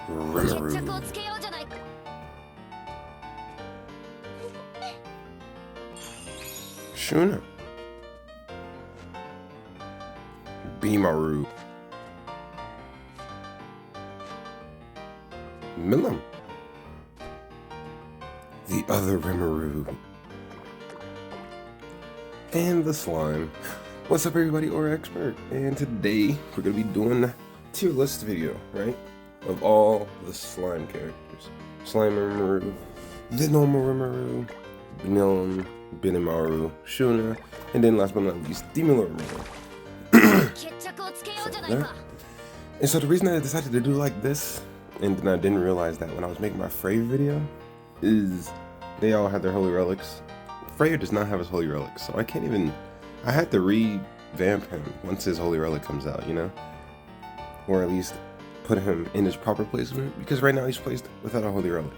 Rimuru. Shuna. Benimaru. Milim. The other Rimuru. And the slime. What's up everybody, or expert? And today we're gonna be doing a tier list video, right? Of all the slime characters. Slime Rimuru, the normal Rimuru, Milim, Benimaru, Shuna, and then last but not least, the Rimuru. And so the reason I decided to do like this, and then I didn't realize that when I was making my Freya video, is they all have their holy relics. Freya does not have his holy relics, so I had to revamp him once his holy relic comes out, you know? Or at least put him in his proper placement, because right now he's placed without a holy relic.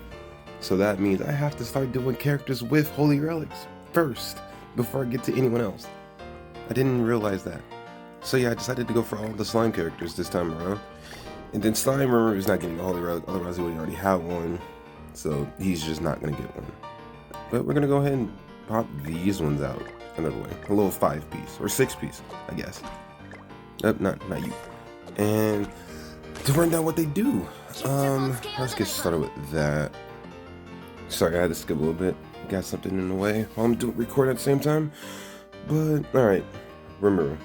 So that means I have to start doing characters with holy relics first, before I get to anyone else. I didn't realize that. So yeah, I decided to go for all the slime characters this time around. And then Slime Rimuru is not getting a holy relic, otherwise he would already have one. So he's just not gonna get one. But we're gonna go ahead and pop these ones out another way. A little 5-piece, or 6-piece, I guess. Not you. And to run down what they do. Let's get started with that. Sorry, I had to skip a little bit. Got something in the way while I'm recording at the same time. But, alright. Rimuru.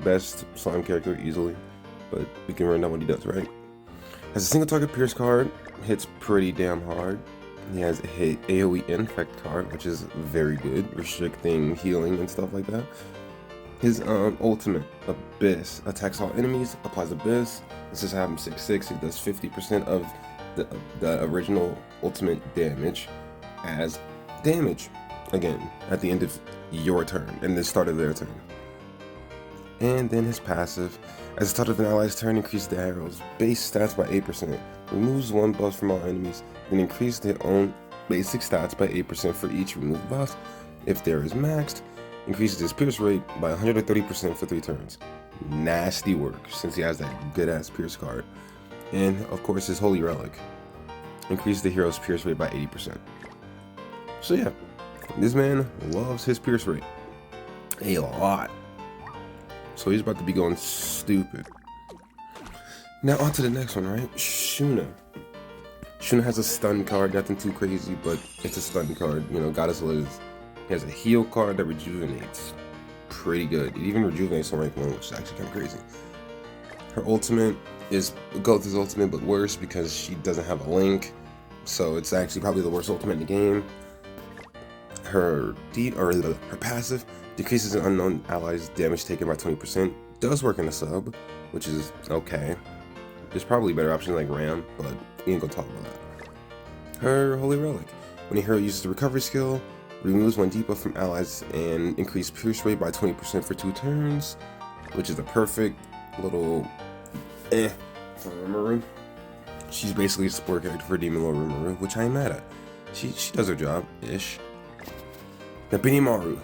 Best slime character easily. But we can run down what he does, right? Has a single target pierce card. Hits pretty damn hard. He has a AoE infect card, which is very good. Restricting healing and stuff like that. His ultimate, Abyss, attacks all enemies, applies Abyss. This is having 6/6. He does 50% of the original ultimate damage as damage. Again, at the end of your turn, and the start of their turn. And then his passive, at the start of an ally's turn, increase the arrow's base stats by 8%. Removes 1 buff from all enemies, then increase their own basic stats by 8% for each removed buff. If there is maxed, increases his pierce rate by 130% for 3 turns. Nasty work, since he has that good ass pierce card. And of course his holy relic. Increase the hero's pierce rate by 80%. So yeah, this man loves his pierce rate. A lot. So he's about to be going stupid. Now on to the next one, right? Shuna. Shuna has a stun card, nothing too crazy, but it's a stun card. You know, Goddess Liz. He has a heal card that rejuvenates. Pretty good. It even rejuvenates on rank 1, which is actually kind of crazy. Her ultimate is Goat's ultimate, but worse because she doesn't have a link. So it's actually probably the worst ultimate in the game. Her passive decreases an unknown ally's damage taken by 20%. Does work in a sub, which is okay. There's probably better options like Ram, but we ain't gonna talk about that. Her holy relic. When a hero uses the recovery skill, removes 1 debuff from allies and increase pierce rate by 20% for 2 turns, which is a perfect little for Rimuru. She's basically a support character for Demon Lord Rimuru, which I ain't mad at. She does her job-ish. Now Benimaru.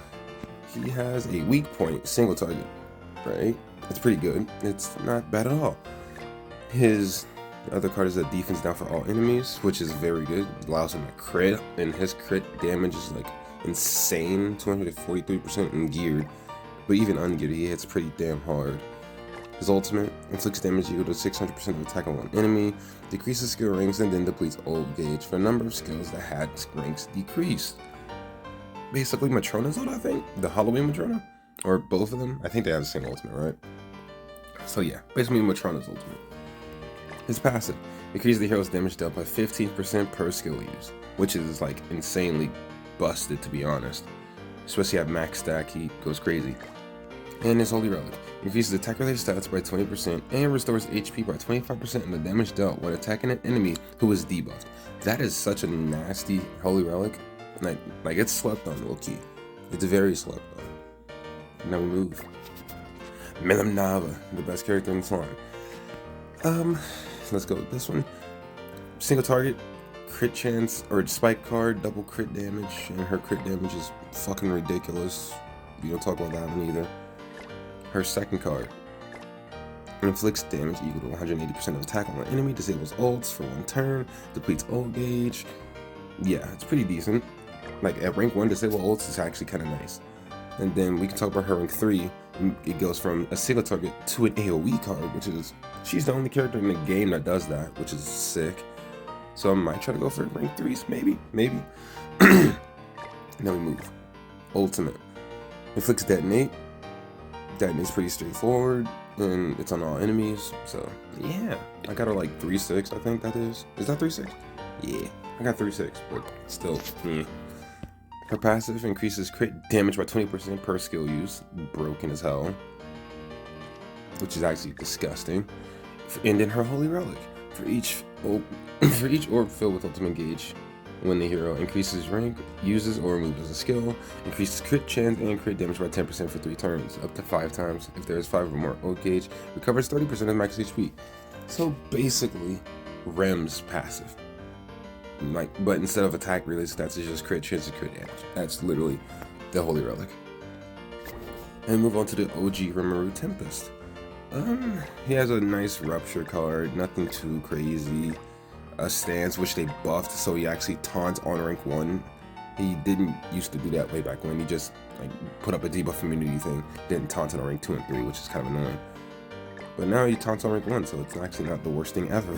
He has a weak point, single target, right? It's pretty good. It's not bad at all. His other card is a defense down for all enemies, which is very good. It allows him to crit, and his crit damage is like insane, 243% in geared. But even ungeared, he hits pretty damn hard. His ultimate inflicts damage equal to 600% of attack on one enemy, decreases skill ranks, and then depletes ult gauge for a number of skills that had ranks decreased. Basically Matrona's ult, I think? The Halloween Matrona? Or both of them? I think they have the same ultimate, right? So yeah, basically Matrona's ultimate. His passive increases the hero's damage dealt by 15% per skill used, which is like insanely busted, to be honest. Especially at max stack, he goes crazy. And his holy relic increases attack related stats by 20% and restores HP by 25% on the damage dealt when attacking an enemy who is debuffed. That is such a nasty holy relic. Like it's slept on, low key. It's very slept on. Now we move. Milim, the best character in slime. Let's go with this one. Single target, crit chance, or spike card, double crit damage, and her crit damage is fucking ridiculous. We don't talk about that one either. Her second card, Inflicts damage equal to 180% of attack on an enemy, disables ults for 1 turn, depletes ult gauge. Yeah, it's pretty decent. Like at rank 1, disable ults is actually kind of nice. And then we can talk about her rank 3. It goes from a single target to an AoE card, which is, she's the only character in the game that does that, which is sick. So I might try to go for rank 3s, maybe. Then we move. Ultimate. Inflicts detonate. Detonate's pretty straightforward, and it's on all enemies, so yeah. I got her like 3-6, I think that is. Is that 3-6? Yeah, I got 3-6, but still, yeah. Her passive increases crit damage by 20% per skill use. Broken as hell. Which is actually disgusting. And then her Holy Relic. For each orb filled with ultimate gauge, when the hero increases rank, uses or removes as a skill, increases crit chance and crit damage by 10% for 3 turns, up to 5 times. If there is 5 or more ult gauge, recovers 30% of max HP. So basically, Rem's passive. Like, but instead of attack related stats, it's just crit chance and crit damage. That's literally the Holy Relic. And move on to the OG Rimuru Tempest. He has a nice rupture card, nothing too crazy. A stance which they buffed, so he actually taunts on rank 1. He didn't used to do that way back when. He just like put up a debuff immunity thing, didn't taunt on rank 2 and 3, which is kind of annoying. But now he taunts on rank 1, so it's actually not the worst thing ever.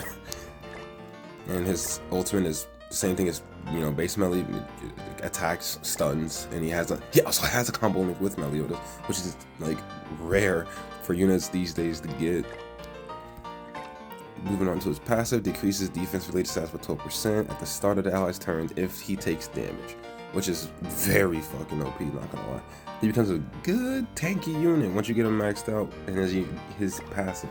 And his ultimate is the same thing as, you know, base melee, attacks, stuns, and he also has a combo link with Meliodas, which is like rare for units these days to get. Moving on to his passive, decreases defense related stats by 12% at the start of the ally's turn if he takes damage, which is very fucking OP, not gonna lie. He becomes a good tanky unit once you get him maxed out and his passive.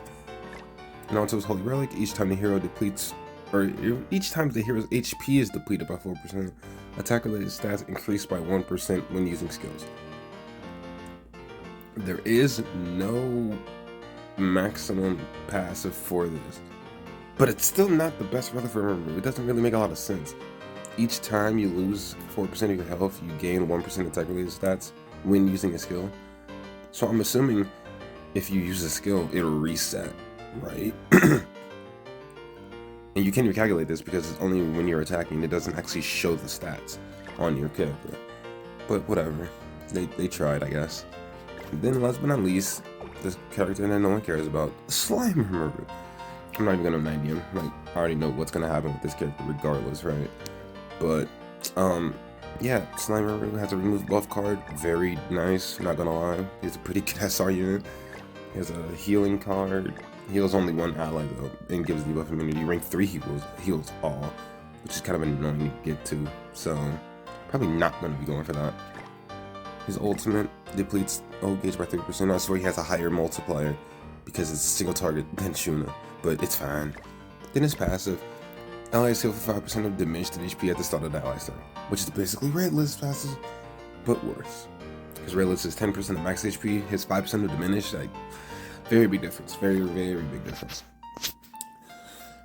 And onto his Holy Relic, each time the hero depletes, or each time the hero's HP is depleted by 4%, attack related stats increase by 1% when using skills. There is no maximum passive for this, but it's still not the best relic for Rimuru. It doesn't really make a lot of sense. Each time you lose 4% of your health, you gain 1% attack related stats when using a skill. So I'm assuming if you use a skill, it'll reset, right? And you can't even calculate this because it's only when you're attacking. It doesn't actually show the stats on your character. But whatever, they tried, I guess. And then last but not least, this character that no one cares about, Slime Rimuru. I'm not even gonna 90 him. Like, I already know what's gonna happen with this character regardless, right? But yeah, Slime Rimuru has a remove buff card. Very nice, not gonna lie. He's a pretty good SR unit. He has a healing card. Heals only one ally though, and gives debuff immunity. Rank 3 heals all, which is kind of annoying to get to. So probably not gonna be going for that. His ultimate depletes ult gauge by 3%. I swear he has a higher multiplier because it's a single target than Shuna, but it's fine. Then his passive, allies heal for 5% of diminished HP at the start of the ally's turn, which is basically Redless passive, but worse. His Redless is 10% of max HP, his 5% of diminished, like, very big difference, very, very big difference.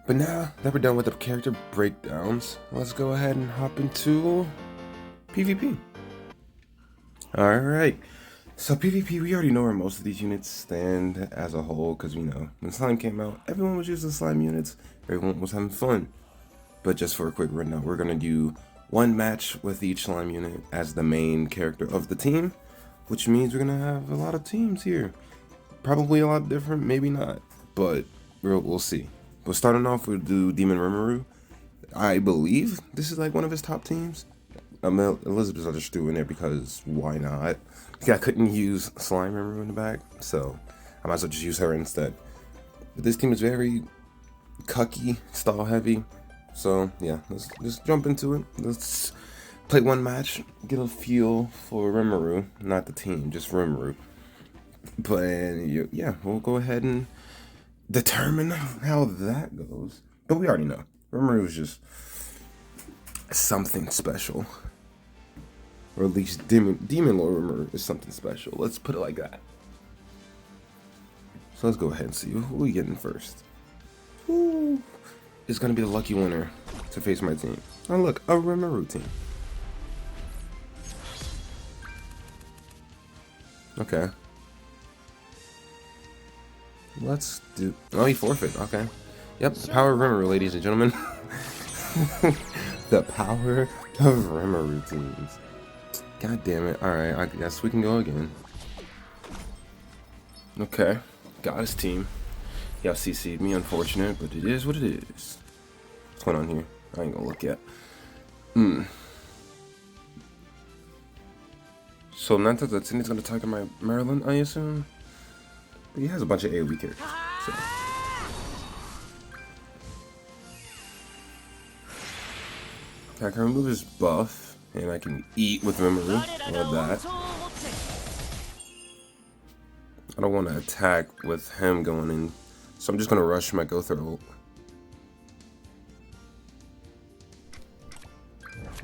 But now that we're done with the character breakdowns, let's go ahead and hop into PvP. Alright, so PvP, we already know where most of these units stand as a whole, because we know when Slime came out, everyone was using Slime units, everyone was having fun. But just for a quick rundown, we're going to do one match with each Slime unit as the main character of the team, which means we're going to have a lot of teams here. Probably a lot different, maybe not, but we'll see. But starting off, we'll do Demon Rimuru. I believe this is like one of his top teams. Elizabeth's I just threw in there because why not? I couldn't use Slime Rimuru in the back, so I might as well just use her instead. But this team is very cucky, stall heavy, so yeah, let's just jump into it. Let's play one match, get a feel for Rimuru, not the team, just Rimuru. But yeah, we'll go ahead and determine how that goes. But we already know Rimuru is just something special, or at least Demon Lord Rimuru is something special. Let's put it like that. So let's go ahead and see who we getting first. Who is gonna be the lucky winner to face my team? Oh look, a Rimuru team. Okay. let's do... Oh, he forfeit. Okay. Yep, the power of Rimuru, ladies and gentlemen. The power of Rimuru teams. God damn it. Alright, I guess we can go again. Okay. Got his team. Y'all CC'd me, unfortunate, but it is what it is. What's going on here? I ain't gonna look yet. So Nanta Tatsune's gonna target my Maryland, I assume? But he has a bunch of AoE characters. So. I can remove his buff, and I can eat with Rimuru. Love that. I don't want to attack with him going in, so I'm just gonna rush my go through ult.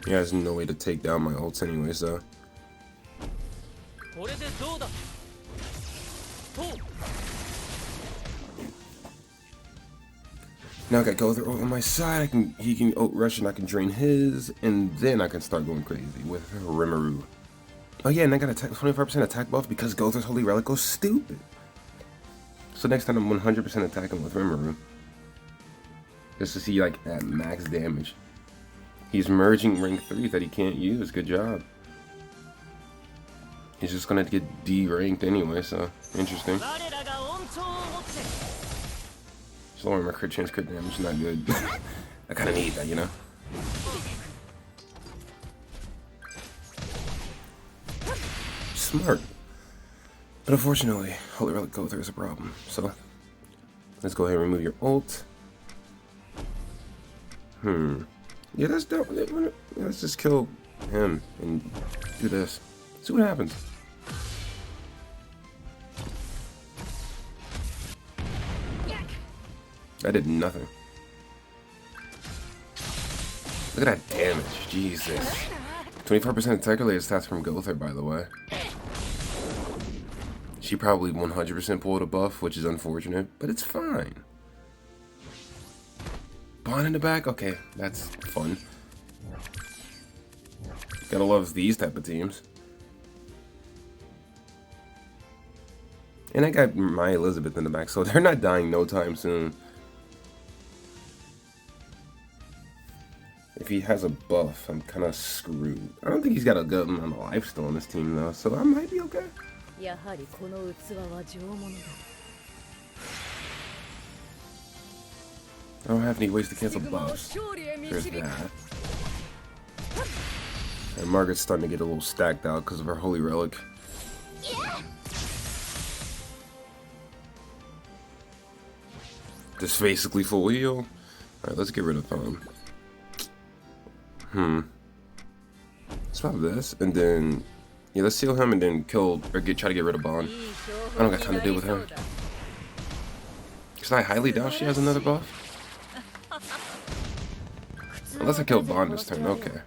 He has no way to take down my ults anyway, so. Now I got go through on my side. He can ult rush and I can drain his, and then I can start going crazy with Rimuru. Oh yeah, and I got a 25% attack buff because Gother's Holy Relic goes stupid. So next time I'm 100% attacking with Rimuru, just to see like at max damage. He's merging rank 3 that he can't use. Good job. He's just gonna get D-ranked anyway, so interesting. Just lowering my crit chance, crit damage, not good. I kinda need that, you know? Smart. But unfortunately, Holy Relic Gother is a problem, so let's go ahead and remove your ult. Yeah, that's dope. Let's just kill him and do this. See what happens. I did nothing. Look at that damage. Jesus. 25% attack related stats from Gother, by the way. She probably 100% pulled a buff, which is unfortunate, but it's fine. Bond in the back? Okay, that's fun. Gotta love these type of teams. And I got my Elizabeth in the back, so they're not dying no time soon. If he has a buff, I'm kind of screwed. I don't think he's got a good amount of life still on this team though, so I might be okay. I don't have any ways to cancel buffs. There's that. And Margaret's starting to get a little stacked out because of her Holy Relic. Just basically full heal. Alright, let's get rid of Thumb. Let's pop this, and then yeah, let's seal him and then kill or try to get rid of Bond. I don't got time to deal with him. Cause I highly doubt she has another buff. Unless I kill Bond this turn, okay.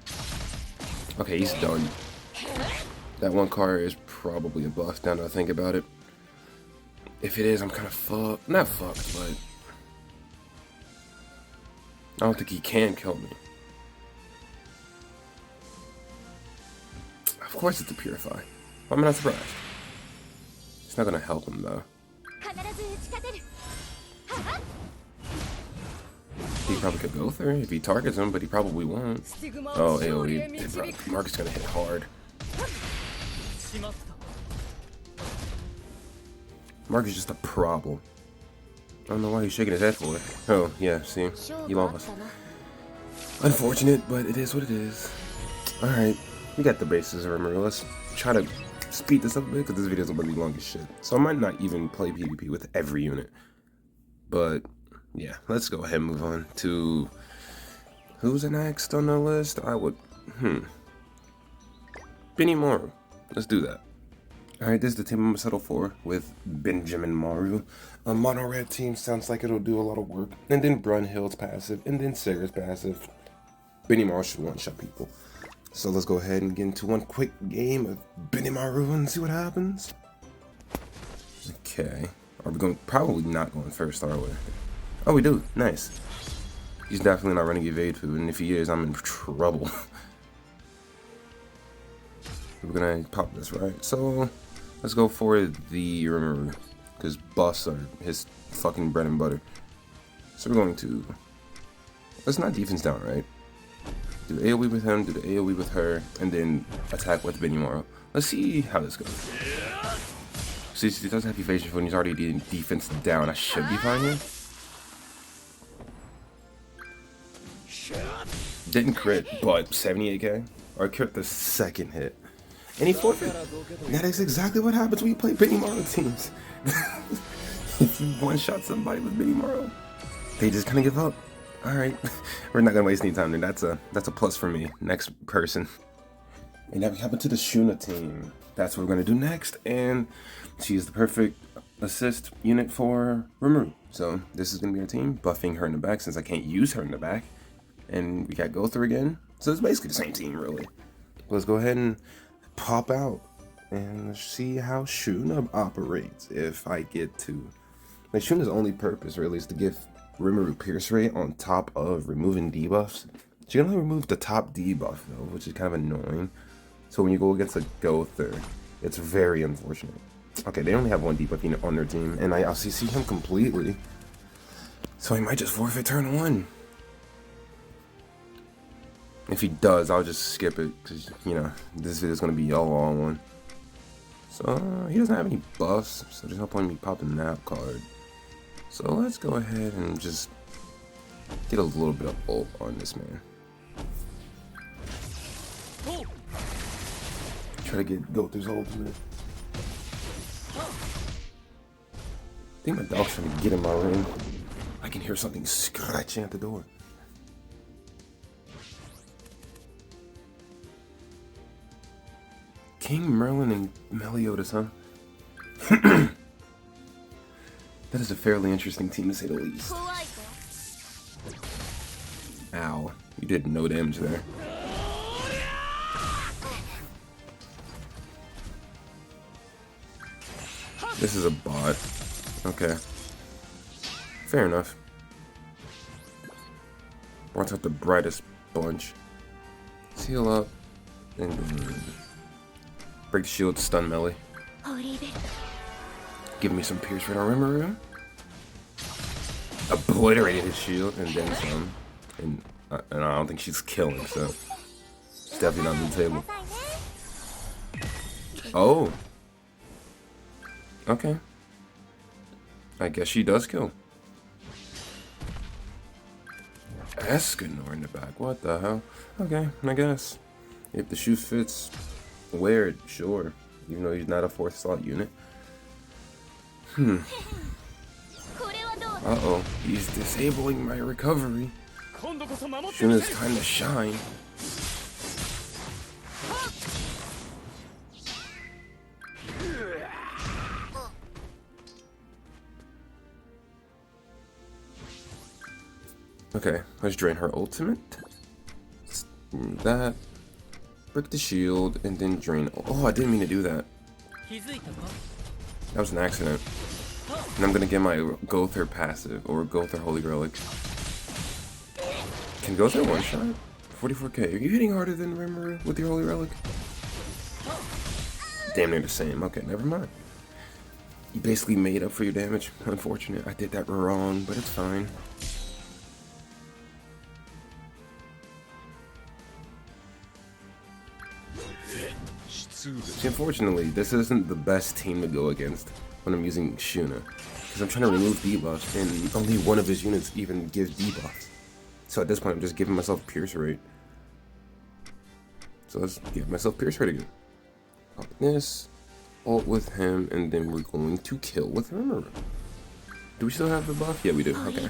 Okay, he's done. That one card is probably a buff now that I think about it. If it is, I'm kind of fucked. Not fucked, but I don't think he can kill me. Of course it's a Purify. I'm not surprised. It's not gonna help him though. He probably could go through if he targets him, but he probably won't. Oh, AoE. Mark's gonna hit hard. Mark is just a problem. I don't know why he's shaking his head for it. Oh, yeah, see? He lost. Unfortunate, but it is what it is. Alright, we got the bases of Rimuru. Let's try to speed this up a bit, because this video is going to be long as shit. So I might not even play PvP with every unit. But, yeah, let's go ahead and move on to... Who's next on the list? I would... Benimaru. Let's do that. Alright, this is the team I'm going to settle for with Benimaru. A mono red team sounds like it'll do a lot of work. And then Brunhild's passive, and then Sarah's passive. Benimaru should one-shot people. So let's go ahead and get into one quick game of Benimaru and see what happens. Okay. Are we going? Probably not going first, are we? Oh, we do. Nice. He's definitely not running evade food, and if he is, I'm in trouble. We're gonna pop this, right? So let's go for the Rimuru. because buffs are his fucking bread and butter. So we're going to, let's not defense down, right? Do the AoE with him, do the AoE with her, and then attack with Benimaru. Let's see how this goes. See, he doesn't have evasion when he's already defense down. I should be fine here. Didn't crit, but 78k. Or crit the second hit. And he forfeit. That is exactly what happens when you play Benimaru teams. If you one-shot somebody with Benimaru, they just kind of give up. Alright, we're not going to waste any time there. That's a plus for me. Next person. And that happened to the Shuna team. That's what we're going to do next. And she's the perfect assist unit for Rimuru. So this is going to be our team. Buffing her in the back since I can't use her in the back. And we got Gother again. So it's basically the same team, really. Let's go ahead and pop out and see how Shuna operates if I get to. Like, Shuna's only purpose, really, is to give Rimuru pierce rate on top of removing debuffs. She can only remove the top debuff, though, which is kind of annoying. So when you go against a Gother, it's very unfortunate. Okay, they only have one debuff unit on their team, and I see him completely. So he might just forfeit turn 1. If he does, I'll just skip it, because, you know, this video is going to be a long one. So, he doesn't have any buffs, so there's no point in me popping that card. So, let's go ahead and just get a little bit of ult on this man. Try to get Gother's ultimate. I think my dog's trying to get in my ring. I can hear something scratching at the door. King Merlin and Meliodas, huh? That is a fairly interesting team to say the least. Ow, you did no damage there. This is a bot. Okay. Fair enough. Brought out the brightest bunch. Seal up. And break the shield, stun melee. Give me some pierce rate on Rimuru. Obliterated his shield and then some. And I don't think she's killing, so it's definitely not on the table. Oh. Okay. I guess she does kill. Escanor in the back. What the hell? Okay, I guess. If the shoe fits, wear it, sure. Even though he's not a 4th slot unit. Uh-oh. He's disabling my recovery. Shuna's time to shine. Okay, let's drain her ultimate. That. Break the shield, and then drain. Oh, I didn't mean to do that. That was an accident. And I'm gonna get my Gother passive, or Gother Holy Relic. Can Gother one-shot? 44k. Are you hitting harder than Rimuru with your Holy Relic? Damn near the same. Okay, never mind. You basically made up for your damage. Unfortunate. I did that wrong, but it's fine. See, unfortunately, this isn't the best team to go against when I'm using Shuna, because I'm trying to remove debuffs, and only one of his units even gives debuffs. So at this point, I'm just giving myself pierce rate. So let's give myself pierce rate again. Pop this, ult with him, and then we're going to kill with Rimuru. Do we still have the buff? Yeah, we do. Okay.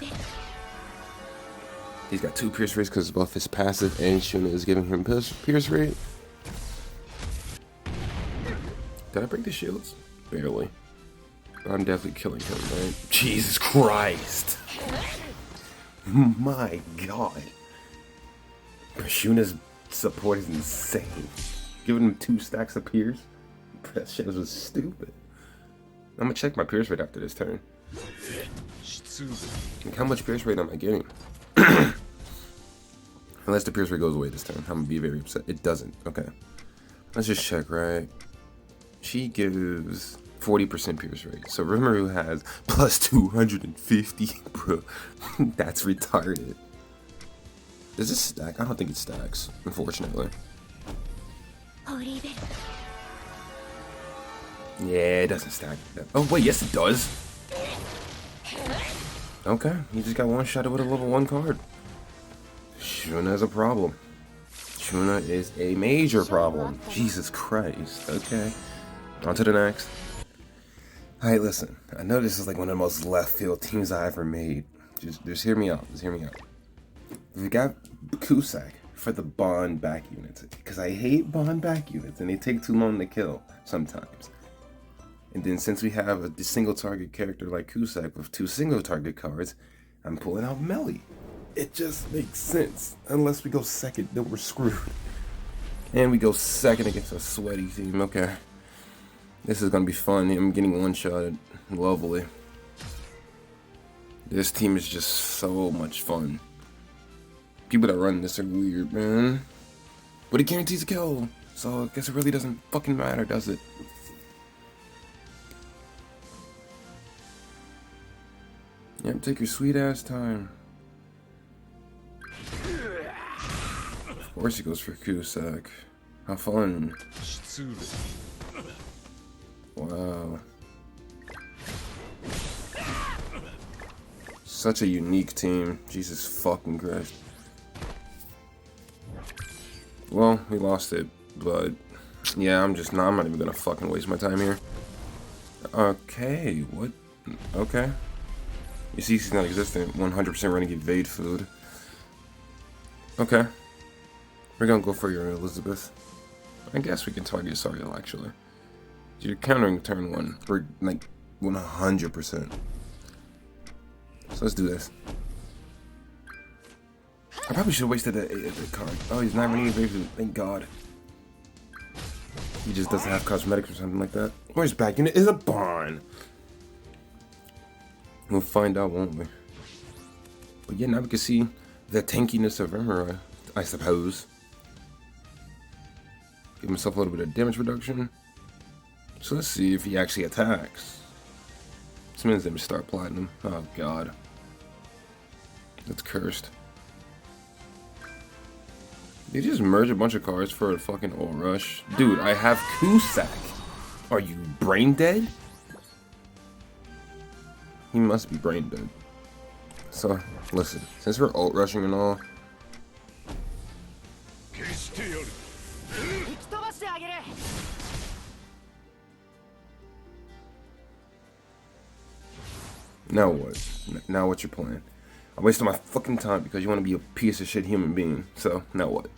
He's got 2 pierce rates because his buff is passive, and Shuna is giving him pierce rate. Did I break the shields? Barely. I'm definitely killing him, right? Jesus Christ! My God. Shuna's support is insane. Giving him 2 stacks of pierce? That shit was stupid. I'm gonna check my pierce rate after this turn. Like, how much pierce rate am I getting? Unless the pierce rate goes away this turn, I'm gonna be very upset. It doesn't. Okay. Let's just check, right? She gives 40% pierce rate. So Rimuru has plus 250, bro. That's retarded. Does this stack? I don't think it stacks, unfortunately. Yeah, it doesn't stack. Oh wait, yes it does. Okay, he just got one shot with a level 1 card. Shuna is a problem. Shuna is a major problem. Jesus Christ. Okay. On to the next. Alright, listen. I know this is like one of the most left field teams I ever made. Just hear me out. Just hear me out. We got Kusak for the bond back units. Because I hate bond back units and they take too long to kill sometimes. And then since we have a single target character like Kusak with 2 single target cards, I'm pulling out Melee. It just makes sense. Unless we go second, then we're screwed. And we go second against a sweaty team. Okay. This is gonna be fun. I'm getting one-shotted. Lovely. This team is just so much fun. People that run this are weird, man. But it guarantees a kill. So I guess it really doesn't fucking matter, does it? Yep, take your sweet ass time. Of course he goes for Kusak. How fun. Wow. Such a unique team. Jesus fucking Christ. Well, we lost it, but yeah, I'm not even gonna fucking waste my time here. Okay, what? Okay. You see, he's not existent. 100% running evade food. Okay. We're gonna go for your Elizabeth. I guess we can target Sariel actually. You're countering turn 1 for like 100%. So let's do this. I probably should have wasted the card. Oh, he's not running evade food. Thank God. He just doesn't have cosmetics or something like that. Where's back unit is a barn. We'll find out, won't we? But yeah, now we can see the tankiness of Rimuru, I suppose. Give himself a little bit of damage reduction. So let's see if he actually attacks. This means they start platinum. Oh god. That's cursed. They just merge a bunch of cards for a fucking ult rush. Dude, I have Kusak. Are you brain dead? He must be brain dead. So, listen, since we're ult rushing and all, now what? Now what's your plan? I wasted my fucking time because you want to be a piece of shit human being. So, now what?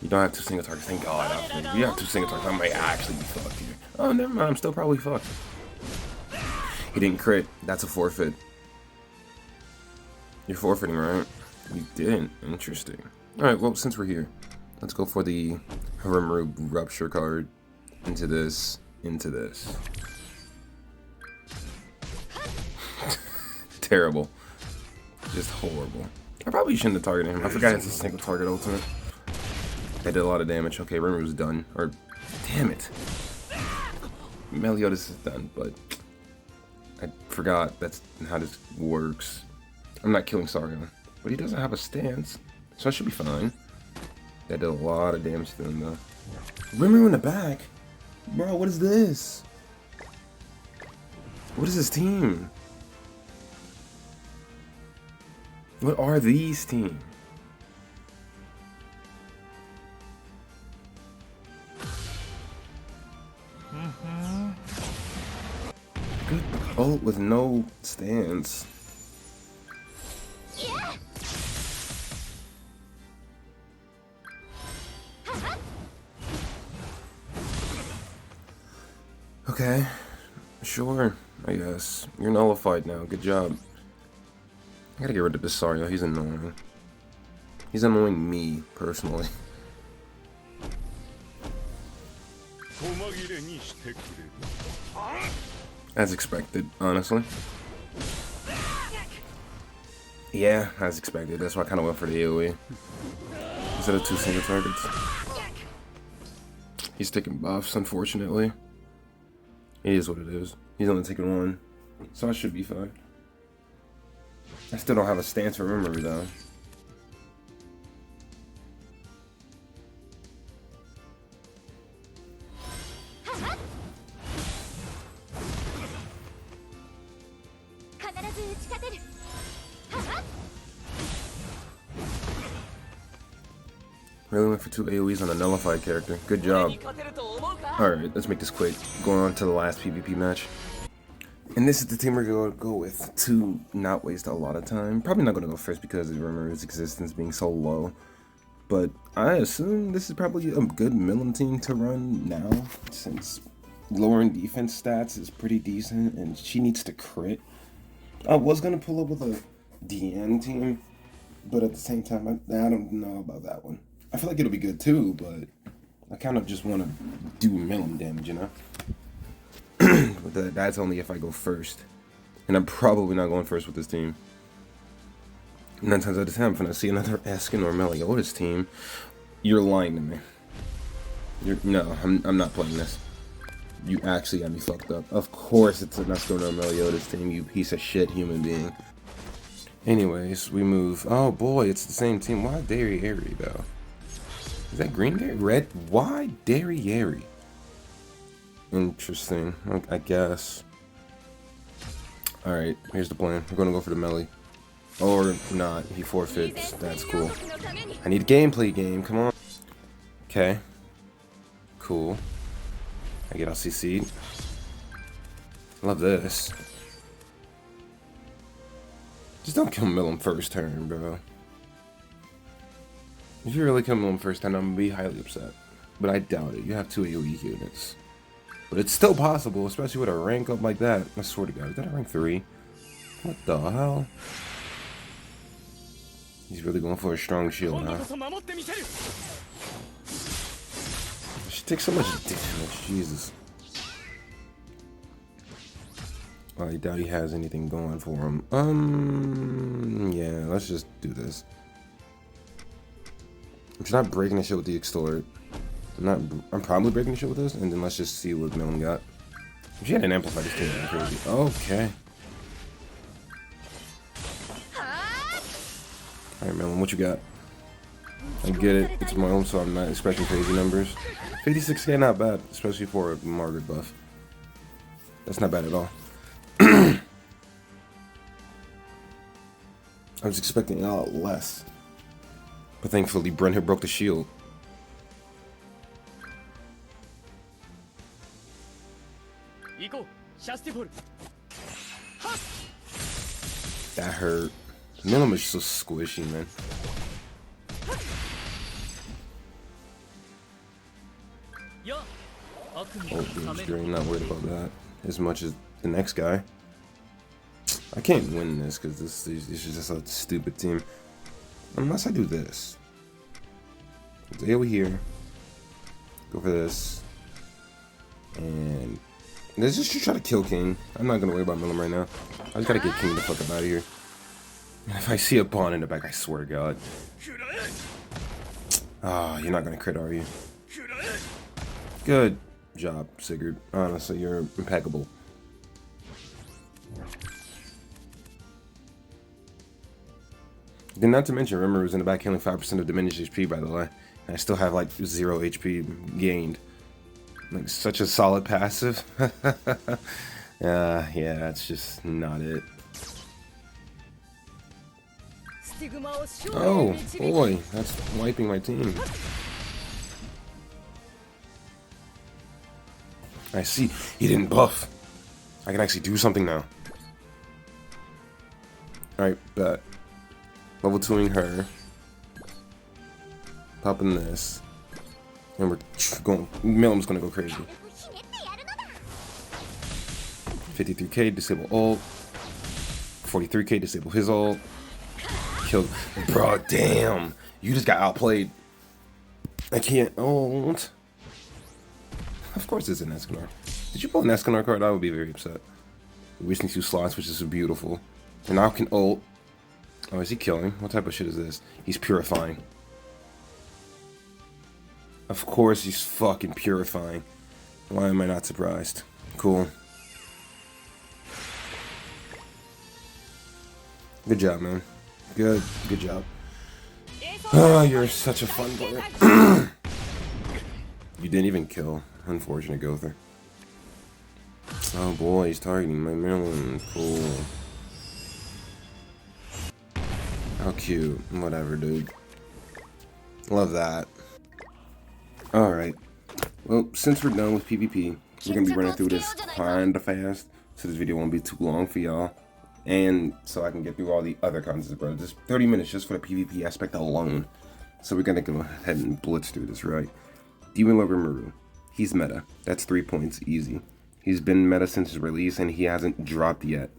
You don't have 2 single targets, thank God. If you have 2 single targets, I might actually be fucked here. Oh, never mind, I'm still probably fucked. He didn't crit. That's a forfeit. You're forfeiting, right? You didn't. Interesting. Alright, well, since we're here, let's go for the Rimuru Rupture card. Into this. Into this. Terrible. Just horrible. I probably shouldn't have targeted him. I forgot it's a single target ultimate. That did a lot of damage. Okay, Rimuru's done. Or, damn it. Meliodas is done, but I forgot that's how this works. I'm not killing Sargon, but he doesn't have a stance, so I should be fine. That did a lot of damage to him, though. Rimuru in the back? Bro, what is this? What is this team? What are these teams? Good ult with no stance. Okay, sure, I guess. You're nullified now, good job. I gotta get rid of this Sario, he's annoying. He's annoying me, personally. As expected, honestly. Yeah, as expected. That's why I kind of went for the AoE instead of 2 single targets. He's taking buffs, unfortunately. It is what it is. He's only taking 1, so I should be fine. I still don't have a stance for Rimuru though. Really went for 2 AoEs on a nullified character. Good job. Alright, let's make this quick. Going on to the last PvP match. And this is the team we're going to go with to not waste a lot of time. Probably not going to go first because of Rimuru's existence being so low. But I assume this is probably a good milim team to run now, since lowering defense stats is pretty decent and she needs to crit. I was going to pull up with a DN team, but at the same time, I don't know about that one. I feel like it'll be good too, but I kind of just want to do milim damage, you know? But that's only if I go first. And I'm probably not going first with this team. 9 times out of 10, if I see another Eskin or Meliodas team, you're lying to me. No, I'm not playing this. You actually got me fucked up. Of course it's an Eskin or Meliodas team, you piece of shit human being. Anyways, we move. Oh boy, it's the same team. Why Derriere though? Is that green Derry? Red? Why Derriere? Interesting, I guess. Alright, here's the plan. We're gonna go for the melee. Or not, he forfeits. That's cool. I need a gameplay game, come on. Okay. Cool. I get LCC'd. Love this. Just don't kill milim first turn, bro. If you really kill milim first turn, I'm gonna be highly upset. But I doubt it. You have 2 AoE units. But it's still possible, especially with a rank up like that. I swear to God, is that a rank 3? What the hell? He's really going for a strong shield now. She takes so much damage, Jesus. I doubt he has anything going for him. Yeah, let's just do this. I'm not breaking the shit with the extort. I'm probably breaking the shit with this, and then let's just see what milim got. If she had an amplifier, this team would be crazy. Okay. Alright, milim, what you got? I get it, it's milim, so I'm not expecting crazy numbers. 56k, not bad, especially for a Margaret buff. That's not bad at all. I was expecting a lot less. But thankfully, Brent had broke the shield. That hurt. Milim is so squishy, man. Oh, damage drain, not worried about that as much as the next guy. I can't win this because this is just a stupid team. Unless I do this. Let's AoE here. Go for this. And let's just try to kill King. I'm not gonna worry about milim right now. I just gotta get King the fuck up out of here. And if I see a pawn in the back, I swear to God. Ah, you're not gonna crit, are you? Good job, Sigurd. Honestly, you're impeccable. Then not to mention, Rimuru's in the back healing 5% of diminished HP, by the way. And I still have like 0 HP gained. Like such a solid passive. Yeah, that's just not it. Oh boy, that's wiping my team. I see, he didn't buff. I can actually do something now. Alright, bet. Level 2ing her. Popping this. And we're going. Milim's gonna go crazy. 53k, disable ult. 43k, disable his ult. Killed. Bro, damn. You just got outplayed. I can't ult. Of course it's an Escanor. Did you pull an Escanor card? I would be very upset. We're wasting 2 slots, which is beautiful. And now I can ult. Oh, is he killing? What type of shit is this? He's purifying. Of course he's fucking purifying. Why am I not surprised? Cool. Good job, man. Good job. Oh, you're such a fun player. You didn't even kill. Unfortunate Gother. Oh boy, he's targeting my milim. Cool. How cute. Whatever, dude. Love that. Alright. Well, since we're done with PvP, we're going to be running through this kinda fast, so this video won't be too long for y'all. And so I can get through all the other content, bro. Just 30 minutes just for the PvP aspect alone. So we're going to go ahead and blitz through this, right? Benimaru Rimuru. He's meta. That's 3 points, easy. He's been meta since his release, and he hasn't dropped yet.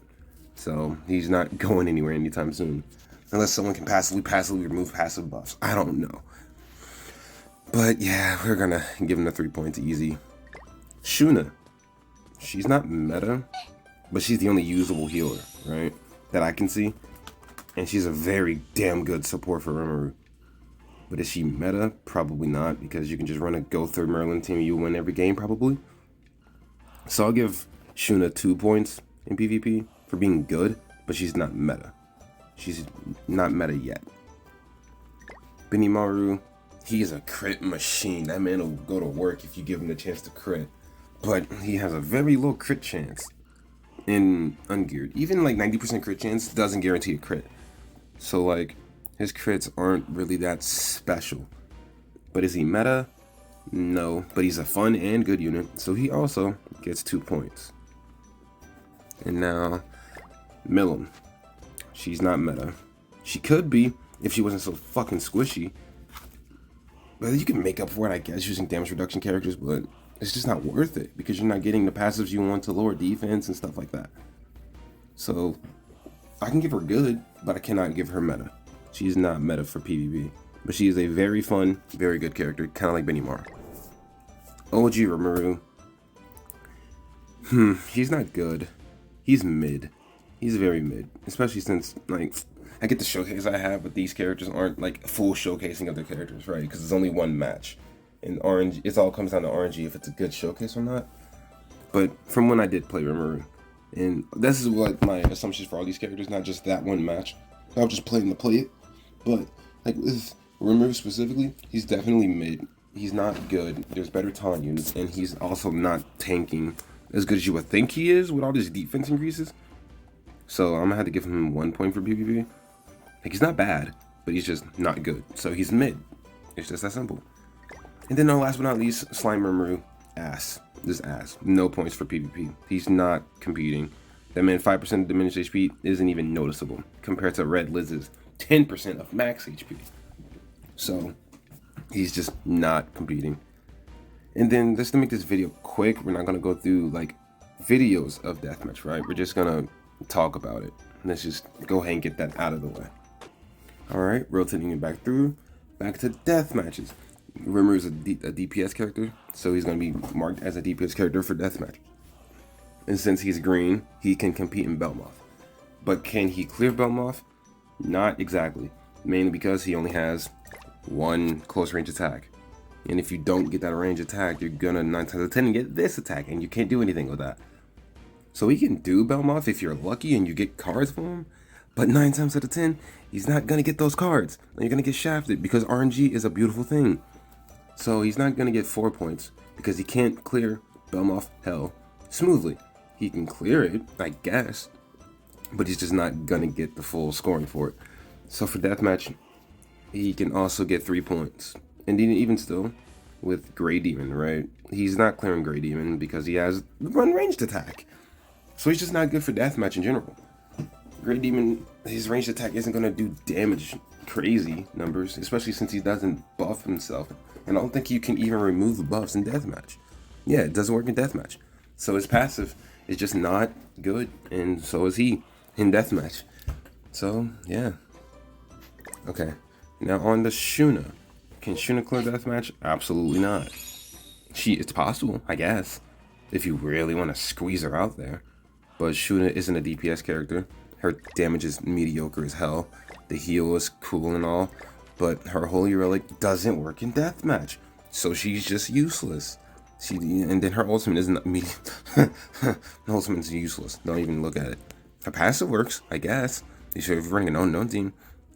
So he's not going anywhere anytime soon. Unless someone can passively remove passive buffs. I don't know. But yeah, we're gonna give him the 3 points easy. Shuna. She's not meta, but she's the only usable healer, right? That I can see. And she's a very damn good support for Rimuru. But is she meta? Probably not, because you can just run a go third Merlin team and you win every game, probably. So I'll give Shuna 2 points in PvP for being good, but she's not meta. She's not meta yet. Benimaru, he is a crit machine. That man will go to work if you give him the chance to crit. But he has a very low crit chance in ungeared. Even like 90% crit chance doesn't guarantee a crit. So like, his crits aren't really that special. But is he meta? No. But he's a fun and good unit, so he also gets 2 points. And now, milim. She's not meta. She could be if she wasn't so fucking squishy. But you can make up for it, I guess, using damage reduction characters, but it's just not worth it because you're not getting the passives you want to lower defense and stuff like that. So, I can give her good, but I cannot give her meta. She's not meta for PvP. But she is a very fun, very good character, kind of like Benimaru. OG Rimuru. He's not good. He's mid. He's very mid. Especially since, like, I get the showcase I have, but these characters aren't, like, full showcasing of their characters, right? Because it's only one match. And RNG, it all comes down to RNG if it's a good showcase or not. But from when I did play Rimuru, and this is what my assumptions for all these characters, not just that one match. I was just playing to play it. But, like, with Rimuru specifically, he's definitely mid. He's not good. There's better taunt units, and he's also not tanking as good as you would think he is with all these defense increases. So I'm gonna have to give him 1 point for PvP. Like, he's not bad, but he's just not good. So he's mid. It's just that simple. And then last but not least, Slime Rimuru. Ass. Just ass. No points for PvP. He's not competing. That man, 5% diminished HP isn't even noticeable compared to Red Liz's 10% of max HP. So he's just not competing. And then just to make this video quick, we're not gonna go through like videos of deathmatch, right? We're just gonna talk about it. Let's just go ahead and get that out of the way. Alright, rotating it back through. Back to deathmatches. Rimuru is a DPS character, so he's gonna be marked as a DPS character for deathmatch. And since he's green, he can compete in Belmoth. But can he clear Belmoth? Not exactly. Mainly because he only has one close range attack. And if you don't get that range attack, you're gonna 9 times out of 10 get this attack, and you can't do anything with that. So he can do Belmoth if you're lucky and you get cards for him, but 9 times out of 10, he's not gonna get those cards. And you're gonna get shafted because RNG is a beautiful thing. So he's not gonna get 4 points because he can't clear Belmoth hell smoothly. He can clear it, I guess, but he's just not gonna get the full scoring for it. So for deathmatch, he can also get 3 points. And even still, with Grey Demon, right? He's not clearing Grey Demon because he has one ranged attack. So he's just not good for deathmatch in general. Grey Demon, his ranged attack isn't gonna do damage crazy numbers, especially since he doesn't buff himself. And I don't think you can even remove the buffs in deathmatch. Yeah, it doesn't work in deathmatch. So his passive is just not good, and so is he in deathmatch. So yeah. Okay, now on the Shuna. Can Shuna clear deathmatch? Absolutely not. It's possible, I guess, if you really want to squeeze her out there. But Shuna isn't a DPS character. Her damage is mediocre as hell. The heal is cool and all, but her Holy Relic doesn't work in Deathmatch, so she's just useless. And then her ultimate isn't immediate. The ultimate's useless. Don't even look at it. Her passive works, I guess. If you're running an unknown team,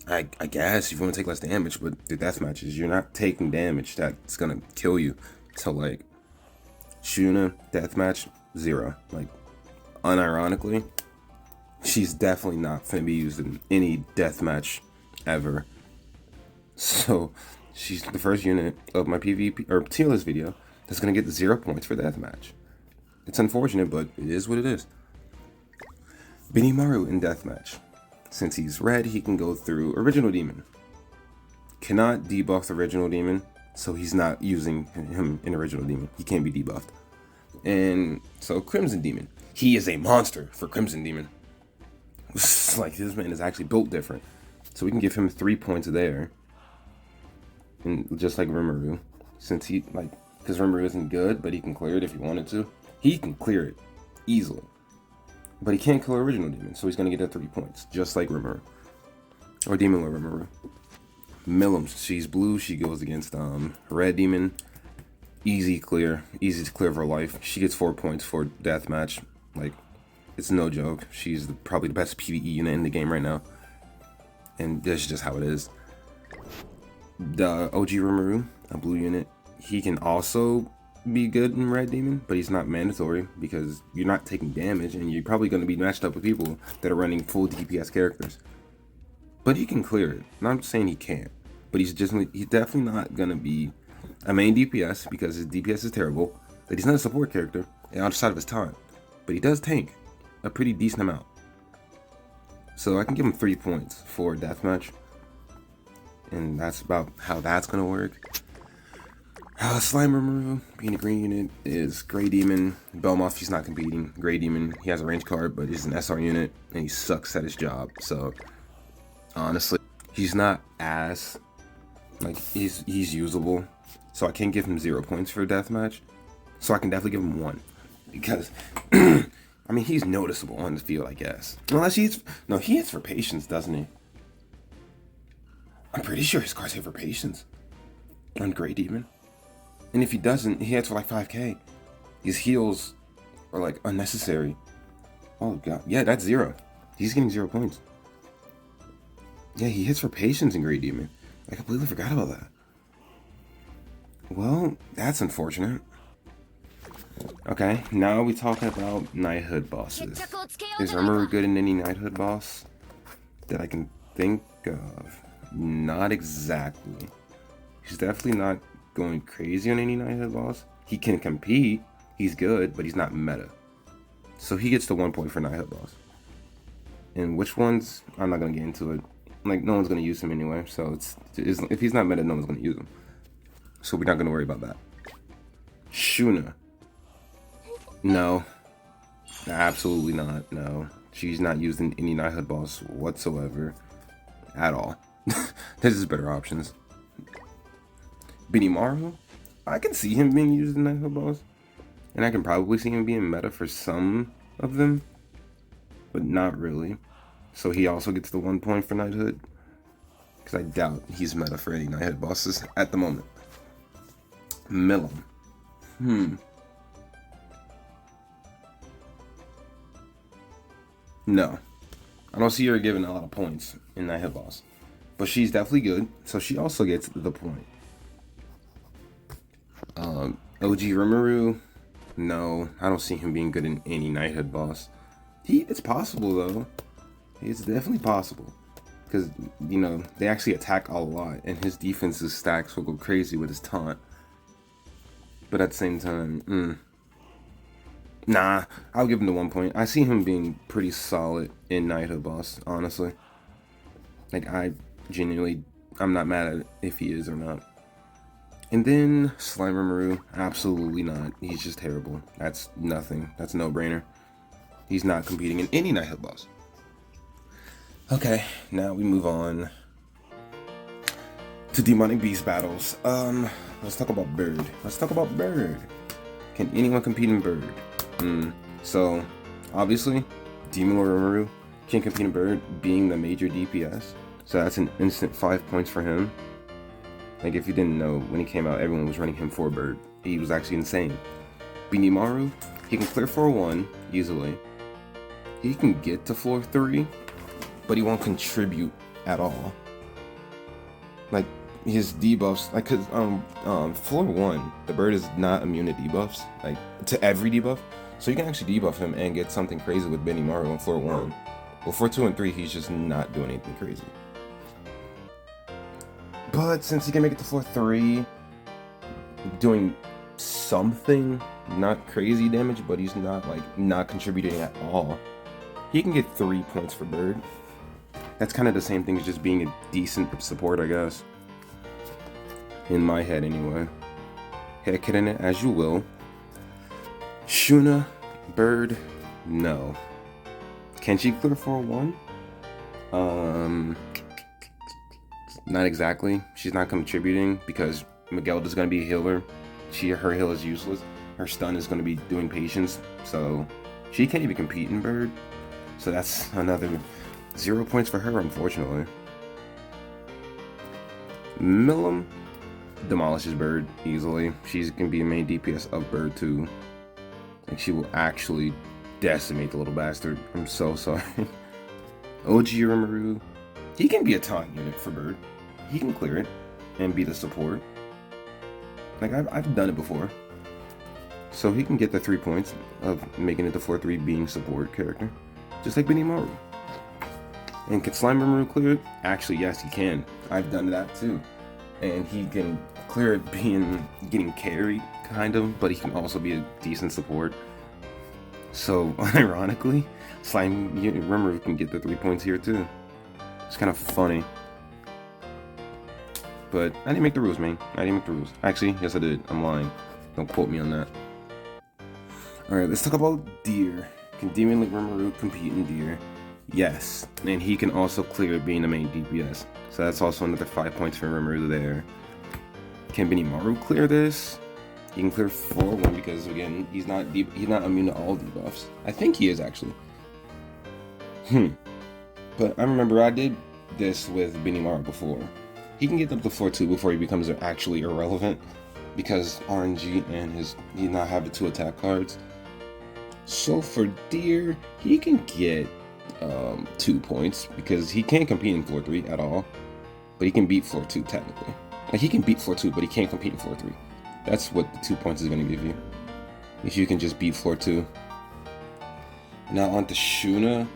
I guess if you want to take less damage, but the Deathmatches, you're not taking damage that's gonna kill you. So like, Shuna Deathmatch 0. Like, unironically, she's definitely not gonna be used in any Deathmatch ever. So she's the first unit of my PvP or tier list video that's gonna get 0 points for Deathmatch. It's unfortunate, but it is what it is. Benimaru in Deathmatch. Since he's red, he can go through Original Demon. Cannot debuff the Original Demon, so he's not using him in Original Demon. He can't be debuffed. And so Crimson Demon. He is a monster for Crimson Demon. Like, this man is actually built different. So we can give him 3 points there. And just like Rimuru. Since he, like, because Rimuru isn't good, but he can clear it if he wanted to. He can clear it easily. But he can't kill Original Demon, so he's going to get 3 points, just like Rimuru. Or Demon Lord Rimuru. Milim, she's blue, she goes against Red Demon. Easy to clear for life. She gets 4 points for Deathmatch. Like, it's no joke. She's probably the best PvE unit in the game right now. And that's just how it is. The OG Rimuru, a blue unit, he can also be good in Red Demon, but he's not mandatory because you're not taking damage and you're probably going to be matched up with people that are running full DPS characters. But he can clear it. Not saying he can't, but he's definitely not going to be a main DPS because his DPS is terrible. That he's not a support character outside of his time, but he does tank a pretty decent amount. So I can give him 3 points for Deathmatch, and that's about how that's going to work. Slime Rimuru, being a green unit, is Grey Demon. Belmoth, he's not competing. Grey Demon, he has a range card, but he's an SR unit, and he sucks at his job. So, honestly, he's not as, like, he's usable. So I can't give him 0 points for Deathmatch. So I can definitely give him 1. Because, I mean, he's noticeable on the field, I guess. Unless he hits for patience, doesn't he? I'm pretty sure his cards hit for patience on Grey Demon. And if he doesn't, he hits for like 5k. His heals are like unnecessary. Oh god. Yeah, that's 0. He's getting 0 points. Yeah, he hits for patience in Grey Demon. I completely forgot about that. Well, that's unfortunate. Okay, now we talking about Knighthood bosses. Is Rimuru good in any Knighthood boss that I can think of? Not exactly. He's definitely not going crazy on any Knighthood boss. He can compete, he's good, but he's not meta. So he gets the 1 point for Knighthood boss. And which ones, I'm not gonna get into it. Like, no one's gonna use him anyway, so if he's not meta, no one's gonna use him. So we're not gonna worry about that. Shuna. No. Absolutely not, no. She's not used in any Knighthood boss whatsoever. At all. There's better options. Benimaru, I can see him being used in Knighthood boss, and I can probably see him being meta for some of them, but not really. So he also gets the 1 point for Knighthood, because I doubt he's meta for any Knighthood bosses at the moment. Milim. No, I don't see her giving a lot of points in Knighthood boss, but she's definitely good, so she also gets the point. OG Rimuru, no, I don't see him being good in any Knighthood boss. It's possible though. It's definitely possible. Because, you know, they actually attack a lot, and his defense's stacks will go crazy with his taunt. But at the same time, nah, I'll give him the 1 point. I see him being pretty solid in Knighthood boss, honestly. Like, I'm not mad at it if he is or not. And then Slime Rimuru, absolutely not. He's just terrible. That's nothing. That's a no-brainer. He's not competing in any Knighthood boss. Okay, now we move on to Demonic Beast battles. Let's talk about Bird. Can anyone compete in Bird? So, obviously, Demon Lord Rimuru can compete in Bird, being the major DPS. So that's an instant 5 points for him. Like, if you didn't know, when he came out, everyone was running him for bird. He was actually insane. Benimaru, he can clear floor 1 easily. He can get to floor 3, but he won't contribute at all. Like, his debuffs, like, cause floor 1, the bird is not immune to debuffs, like to every debuff. So you can actually debuff him and get something crazy with Benimaru on floor 1. Well, floor 2 and 3, he's just not doing anything crazy. But since he can make it to floor 3, doing something, not crazy damage, but he's not like not contributing at all, he can get 3 points for bird. That's kind of the same thing as just being a decent support, I guess. In my head, anyway. Head in it as you will. Shuna, bird, no. Can she clear floor 1? Not exactly. She's not contributing because Miguelda's gonna be a healer. Her heal is useless. Her stun is gonna be doing patience, so she can't even compete in bird. So that's another 0 points for her, unfortunately. Milim demolishes bird easily. She's gonna be a main DPS of bird too. Like, she will actually decimate the little bastard. I'm so sorry. OG Rimuru, he can be a taunt unit for bird. He can clear it and be the support. Like, I've done it before. So he can get the 3 points of making it to 4-3 being support character. Just like Benimaru. And can Slime Rimuru clear it? Actually, yes, he can. I've done that too. And he can clear it getting carried, kind of, but he can also be a decent support. So, ironically, Slime Rimuru can get the 3 points here too. It's kind of funny. But I didn't make the rules, man. I didn't make the rules. Actually, yes I did. I'm lying. Don't quote me on that. Alright, let's talk about deer. Can Demon Rimuru compete in deer? Yes. And he can also clear being the main DPS. So that's also another 5 points for Rimuru there. Can Benimaru clear this? He can clear 4-1 because, again, he's not immune to all debuffs. I think he is, actually. But I remember I did this with Benimaru before. He can get up to 4-2 before he becomes actually irrelevant because RNG and he not have the 2 attack cards. So for deer, he can get 2 points because he can't compete in floor 3 at all, but he can beat floor 2 technically. Like, he can beat floor 2, but he can't compete in floor 3. That's what the 2 points is going to give you, if you can just beat floor 2. Now on to Shuna.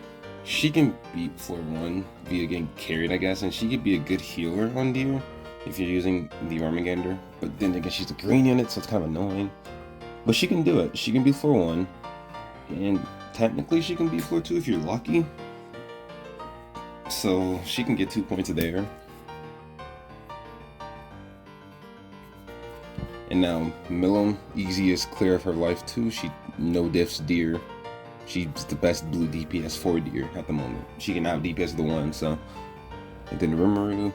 She can beat floor 1 via getting carried, I guess, and she could be a good healer on deer if you're using the Armagander. But then again, she's a green unit, so it's kind of annoying. But she can do it. She can beat floor 1, and technically she can beat floor 2 if you're lucky. So she can get 2 points there. And now Milim, easiest clear of her life too. She no diffs deer. She's the best blue DPS for deer at the moment. She can out DPS the 1, so. And then Rimuru,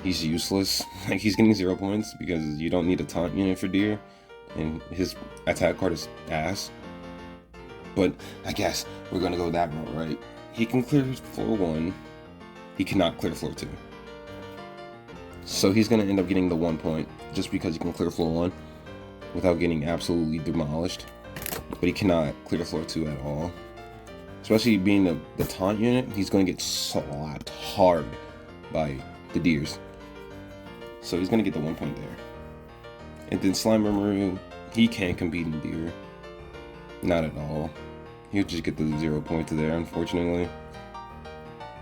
he's useless. Like, he's getting 0 points because you don't need a taunt unit for deer, and his attack card is ass. But I guess we're gonna go that route, right? He can clear floor 1. He cannot clear floor 2. So he's gonna end up getting the 1 point just because he can clear floor 1 without getting absolutely demolished. But he cannot clear floor 2 at all. Especially being the taunt unit, he's going to get slapped hard by the deers. So he's going to get the 1 point there. And then Slime Rimuru, he can't compete in deer. Not at all. He'll just get the 0 points there, unfortunately.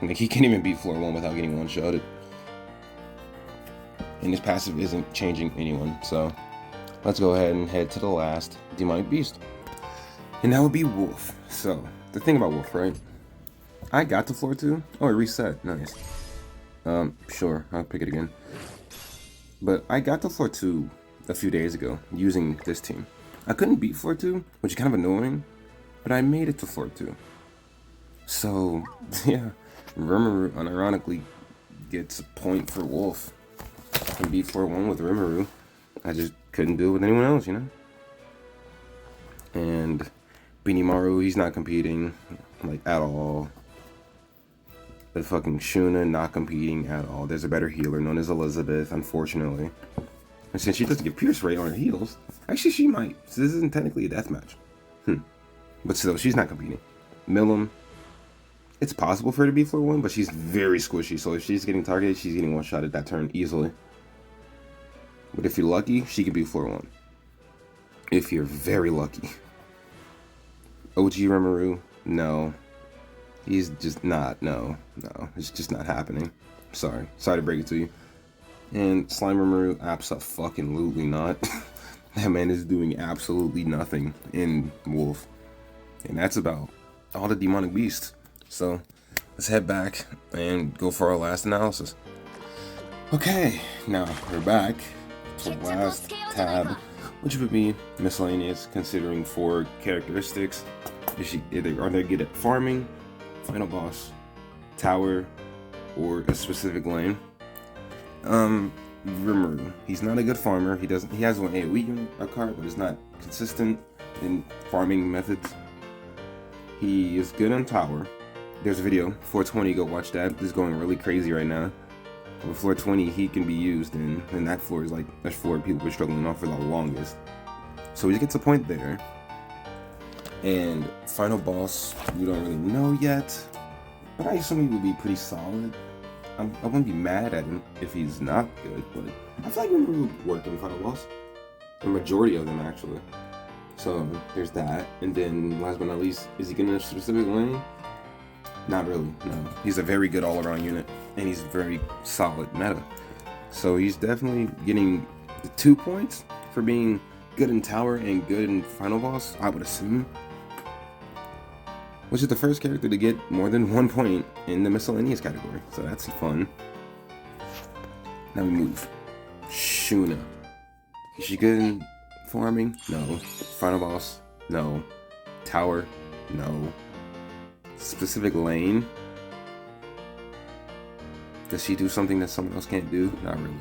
Like, he can't even beat floor 1 without getting one-shotted. And his passive isn't changing anyone, so let's go ahead and head to the last demonic beast. And that would be Wolf. So, the thing about Wolf, right? I got to floor 2. Oh, it reset. Nice. Sure, I'll pick it again. But I got to floor 2 a few days ago using this team. I couldn't beat floor 2, which is kind of annoying, but I made it to floor 2. So, yeah, Rimuru unironically gets a point for Wolf. I can beat floor 1 with Rimuru. I just couldn't do it with anyone else, you know? And Benimaru, he's not competing, like, at all. But fucking Shuna not competing at all. There's a better healer known as Elizabeth, unfortunately. And since she doesn't get pierce rate on her heals, actually she might. So this isn't technically a deathmatch. But still, she's not competing. Milim, it's possible for her to be floor 1, but she's very squishy. So if she's getting targeted, she's getting one-shotted that turn easily. But if you're lucky, she can be floor 1. If you're very lucky. OG Rimuru, no. He's just not, no. It's just not happening. Sorry to break it to you. And Slime Rimuru, abso-fucking-lutely not. That man is doing absolutely nothing in Wolf. And that's about all the demonic beasts. So let's head back and go for our last analysis. Okay, now we're back to the last tab, which would be miscellaneous, considering 4 characteristics. Are they good at farming, final boss, tower, or a specific lane? Rimuru, he's not a good farmer. He has one AoE unit, a card, but it's not consistent in farming methods. He is good on tower. There's a video, floor 20, go watch that. This is going really crazy right now. With floor 20, he can be used in, and that floor is like, that's floor people were struggling off for the longest. So he gets a point there. And final boss, we don't really know yet, but I assume he would be pretty solid. I wouldn't be mad at him if he's not good, but I feel like Rimuru would work in final boss. The majority of them, actually. So there's that. And then last but not least, is he getting a specific lane? Not really, no. He's a very good all-around unit, and he's very solid meta. So he's definitely getting the 2 points for being good in tower and good in final boss, I would assume. Which is the first character to get more than 1 point in the miscellaneous category. So that's fun. Now we move. Shuna. Is she good in farming? No. Final boss? No. Tower? No. Specific lane? Does she do something that someone else can't do? Not really.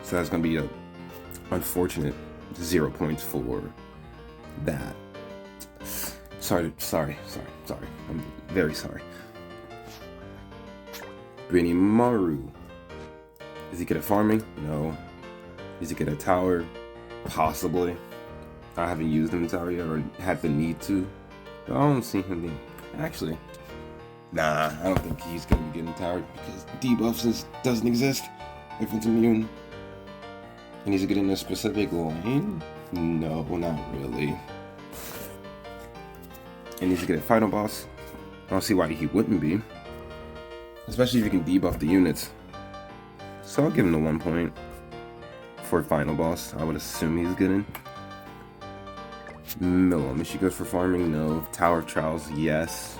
So that's gonna be a unfortunate 0 points for that. Sorry. I'm very sorry. Benimaru. Is he good at farming? No. Is he good at tower? Possibly. I haven't used him in tower yet or had the need to. But I don't see him being. Actually, nah, I don't think he's gonna be getting tower because debuffs doesn't exist if it's immune. And he's getting a specific lane? No, not really. And he's good at final boss. I don't see why he wouldn't be. Especially if you can debuff the units. So I'll give him the 1 point for final boss. I would assume he's good in. Milim, is she good for farming? No. Tower of Trials, yes.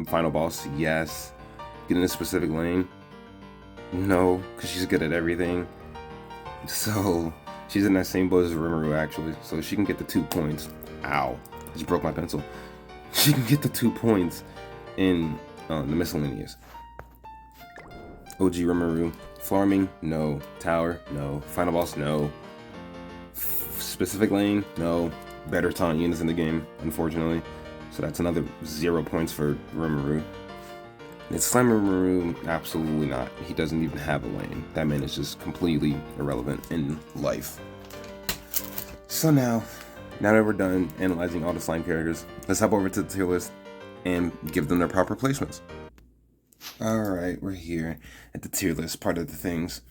Final boss, yes. Get in a specific lane? No, because she's good at everything. So she's in that same boat as Rimuru, actually. So she can get the 2 points. Ow. I just broke my pencil. She can get the 2 points in the miscellaneous. OG Rimuru. Farming? No. Tower? No. Final boss? No. Specific lane? No. Better taunt units in the game, unfortunately. So that's another 0 points for Rimuru. It's Slime Rimuru, absolutely not. He doesn't even have a lane. That man is just completely irrelevant in life. So now that we're done analyzing all the slime characters, let's hop over to the tier list and give them their proper placements. Alright, we're here at the tier list part of the things.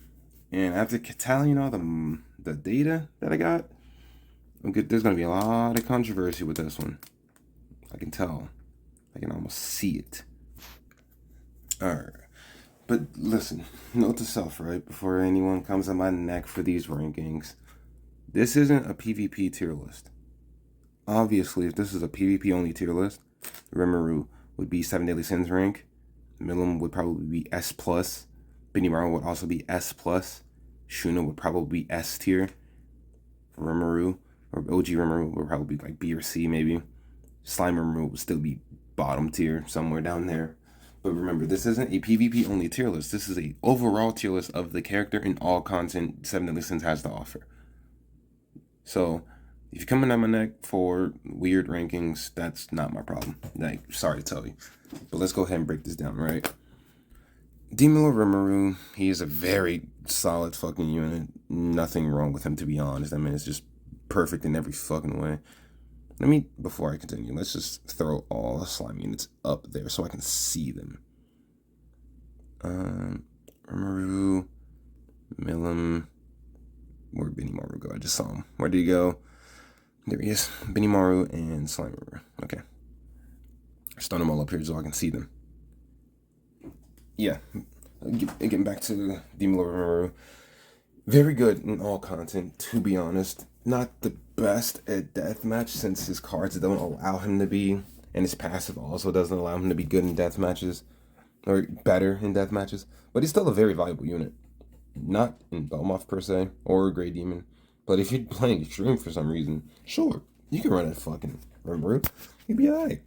And after tallying all the data that I got, there's going to be a lot of controversy with this one. I can tell. I can almost see it. Alright. But listen, note to self, right? Before anyone comes on my neck for these rankings. This isn't a PvP tier list. Obviously, if this is a PvP only tier list, Rimuru would be 7 Deadly Sins rank. Milim would probably be S+. Benimaru would also be S+. Shuna would probably be S tier. Rimuru, or OG Rimuru would probably be like B or C maybe. Slime Rimuru would still be bottom tier, somewhere down there. But remember, this isn't a PvP only tier list. This is a overall tier list of the character and all content 7 Deadly Sins has to offer. So, If you're coming at my neck for weird rankings, that's not my problem. Like, sorry to tell you. But let's go ahead and break this down, right? Benimaru Rimuru, he is a very solid fucking unit. Nothing wrong with him, to be honest. I mean, it's just perfect in every fucking way. Before I continue, let's just throw all the slime units up there so I can see them. Rimuru, milim, where'd Benimaru go? I just saw him. Where did he go? There he is. Benimaru and Slime Rimuru. Okay. Stone them all up here so I can see them. Yeah. Getting back to Benimaru Rimuru. Very good in all content, to be honest. Not the best at deathmatch since his cards don't allow him to be, and his passive also doesn't allow him to be good in deathmatches, or better in deathmatches. But he's still a very valuable unit. Not in Belmoth per se, or Grey Demon. But if you're playing Extreme for some reason, sure, you can run a fucking Rimuru. You'd be alright.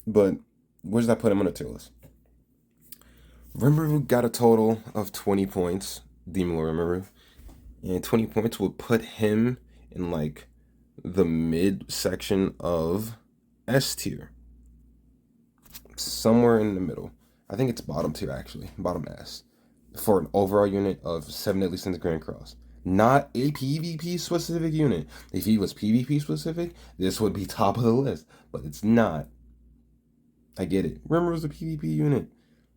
But where does that put him on the tier list? Rimuru got a total of 20 points. Benimaru Rimuru. And 20 points would put him in like the mid section of S tier. Somewhere in the middle. I think it's bottom tier actually. Bottom S. For an overall unit of 7 Deadly Sins Grand Cross. Not a PvP specific unit. If he was PvP specific, this would be top of the list. But it's not. I get it. Rimuru's a PvP unit.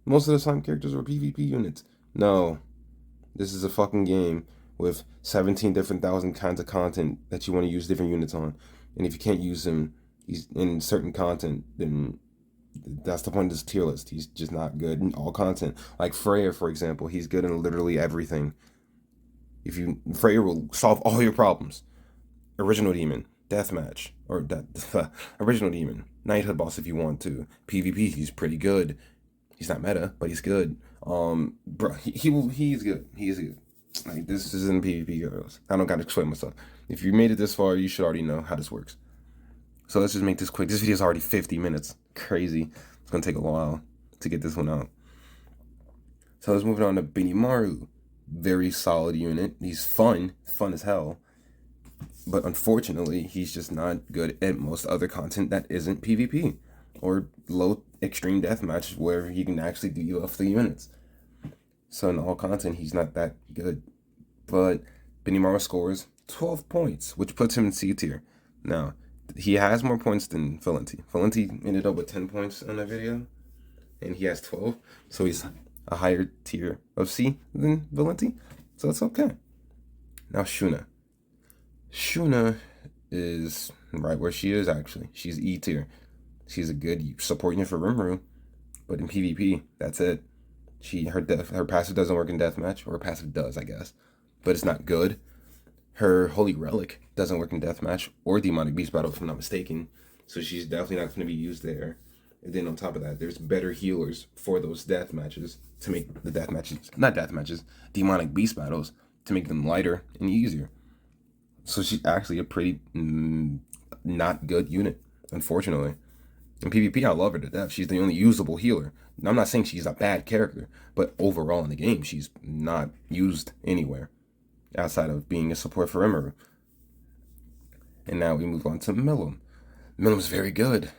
Most of the slime characters are PvP units. No. This is a fucking game with 17 different thousand kinds of content that you want to use different units on. And if you can't use him in certain content, then that's the point of this tier list. He's just not good in all content. Like Freya, for example, he's good in literally everything. Freya will solve all your problems. Original Demon, Deathmatch, or Original Demon, Knighthood Boss if you want to. PvP, he's pretty good. He's not meta, but he's good. Bro, he's good. He's good. Like, this isn't PvP, girls. I don't gotta explain myself. If you made it this far, you should already know how this works. So let's just make this quick. This video is already 50 minutes. Crazy. It's gonna take a while to get this one out. So let's move on to Benimaru. Very solid unit. He's fun as hell. But unfortunately, he's just not good at most other content that isn't PvP or low extreme deathmatch where he can actually deal off the units. So in all content, he's not that good. But Benimaru scores 12 points, which puts him in C tier. Now, he has more points than Valenti. Valenti ended up with 10 points on that video, and he has 12. So he's a higher tier of C than Valenti. So that's okay. Now Shuna. Shuna is right where she is, actually. She's E tier. She's a good support unit for Rimuru, but in PvP, that's it. Her passive doesn't work in deathmatch, or her passive does, I guess, but it's not good. Her Holy Relic doesn't work in deathmatch or Demonic Beast Battle, if I'm not mistaken, so she's definitely not going to be used there. And then on top of that, there's better healers for those death matches to make the Demonic Beast Battles to make them lighter and easier. So she's actually a pretty not good unit, unfortunately. In PvP, I love her to death. She's the only usable healer. I'm not saying she's a bad character, but overall in the game, she's not used anywhere outside of being a support for Rimuru. And now we move on to milim. Milim's very good.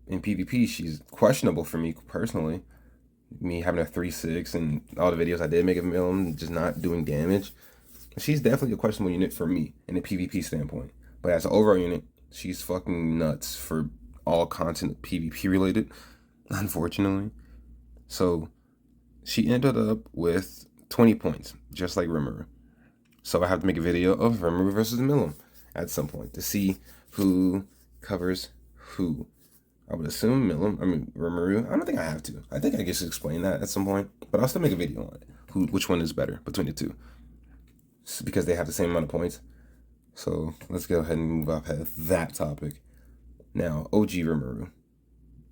In PvP, she's questionable for me personally. Me having a 3-6 and all the videos I did make of milim just not doing damage. She's definitely a questionable unit for me in a PvP standpoint. But as an overall unit, she's fucking nuts for all content PvP related, unfortunately. So she ended up with 20 points, just like Rimuru. So I have to make a video of Rimuru versus milim at some point to see who covers who. I would assume Rimuru. I don't think I have to. I think I just explain that at some point, but I'll still make a video on it. Which one is better between the two? Because they have the same amount of points. So let's go ahead and move off of that topic. Now, OG Rimuru.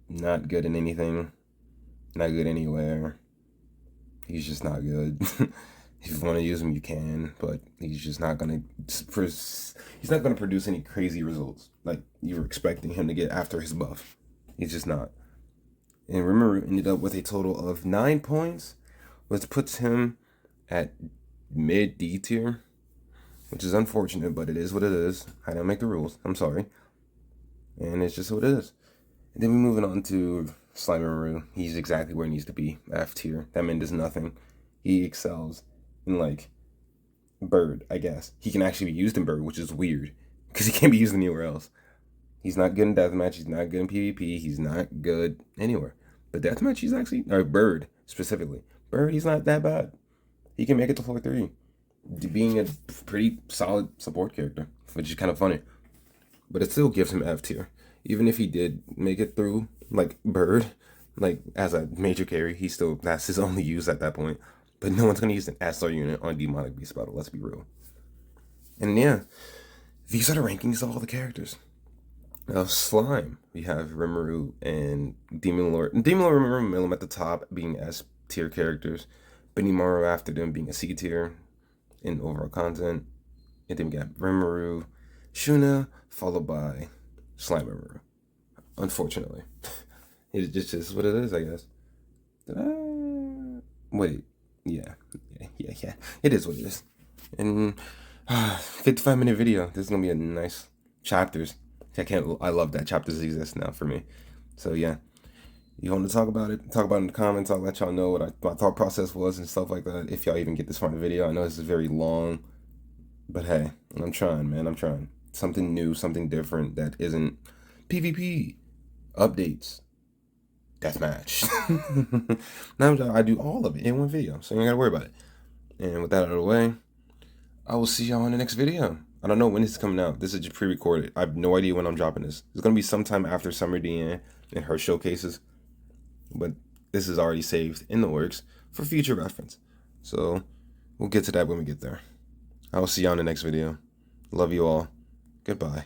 Not good in anything. Not good anywhere. He's just not good. If you want to use him, you can, but he's just not gonna. He's not gonna produce any crazy results like you were expecting him to get after his buff. He's just not. And Rimuru ended up with a total of 9 points, which puts him at mid D tier. which is unfortunate, but it is what it is. I don't make the rules. I'm sorry. And it's just what it is. And then we're moving on to Slime Rimuru. He's exactly where he needs to be. F tier. That man does nothing. He excels in, like, Bird, I guess. He can actually be used in Bird, which is weird, because he can't be used anywhere else. He's not good in Deathmatch. He's not good in PvP. He's not good anywhere. But Deathmatch, he's actually... Or Bird, specifically. Bird, he's not that bad. He can make it to floor 3. Being a pretty solid support character, which is kind of funny. But it still gives him F tier. Even if he did make it through, like, Bird, like, as a major carry, he still... That's his only use at that point. But no one's going to use an SR unit on Demonic Beast Battle, let's be real. And yeah, these are the rankings of all the characters. Now, Slime, we have Rimuru and Demon Lord, Rimuru, and Milim at the top being S tier characters. Benimaru after them being a C tier in overall content. And then we got Rimuru, Shuna, followed by Slime Rimuru. Unfortunately. It just is what it is, I guess. Wait. Yeah. It is what it is. And 55-minute video. This is gonna be a nice chapters. I love that chapters exist now for me. So yeah, you want to talk about it? Talk about it in the comments. I'll let y'all know what my thought process was and stuff like that. If y'all even get this far in the video, I know this is very long, but hey, I'm trying, man. I'm trying something new, something different that isn't PvP updates. Deathmatch. Now I do all of it in one video, so you ain't gotta worry about it. And with that out of the way, I will see y'all in the next video. I don't know when this is coming out. This is just pre-recorded. I have no idea when I'm dropping this. It's gonna be sometime after Summer DN and her showcases, but this is already saved in the works for future reference. So we'll get to that when we get there. I will see y'all in the next video. Love you all. Goodbye.